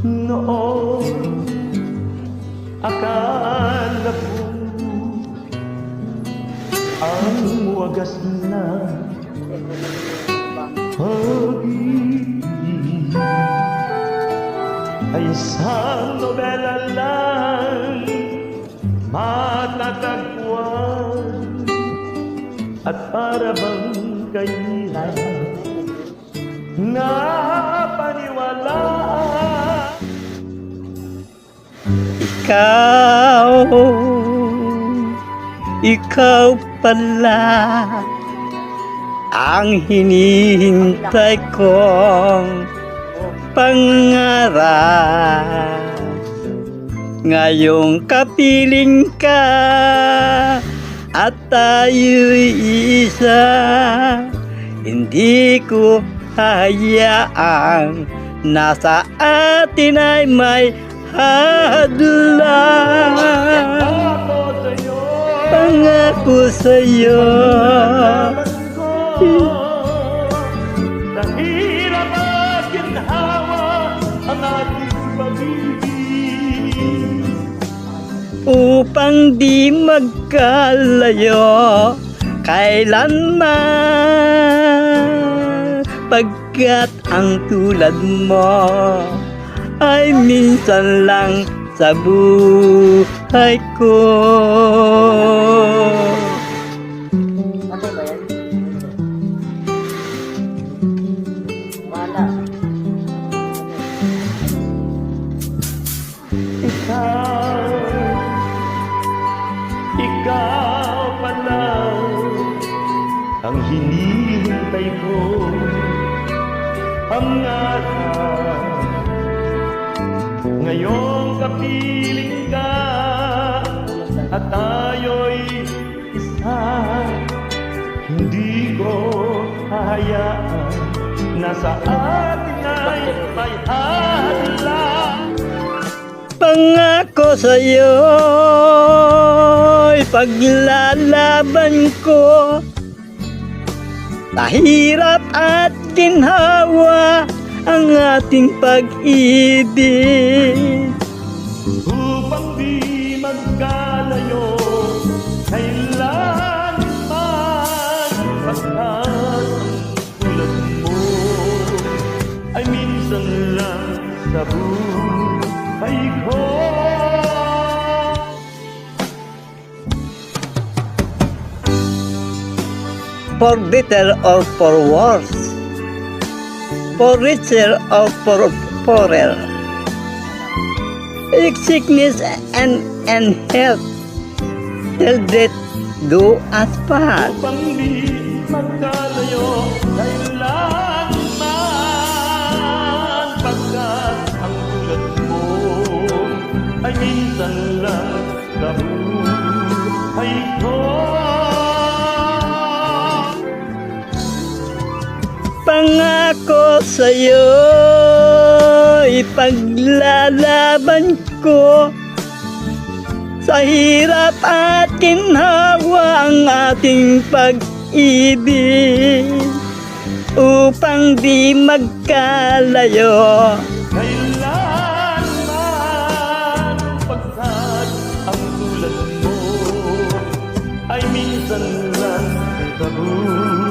Noon akala ko ang wagas na pag-ibig ay isang nobela lang matatagpuan at para bang kailan na paniwalaan. Ikaw pala ang hinihintay kong pangarap. Ngayong kapiling ka at tayo'y isa, hindi ko hayaang nasa atin ay may hadlang. Pangako sa'yo, nahirap at ginhawa ang ating pag-ibig upang di magkalayo kailanman, pagkat ang tulad mo ay minsan lang sa buhay ko. Patay ba yan? Wala. Ikaw pala ang hinihintay ko, ang araw. Ngayong kapiling ka at tayo'y isa, hindi ko hahayaan na sa atin ay may hadlang. Pangako sa'yo, ipaglalaban ko sa hirap at ginhawa ang ating pag-ibig, upang di magkalayo kailanman, pagkat ang tulad mo ay minsan lang sa buhay ko. for better or for worse, for richer or for poorer, sickness and health, till death do us part. Upang di magkalayo kailanman, pagkat ang tulad mo ay minsan lang sa buhay ko. Pangako sa'yo, ipaglalaban ko sa hirap at ginhawa ang ating pag-ibig, upang di magkalayo Kailanman, pagkat ang tulad mo ay minsan lang sa buhay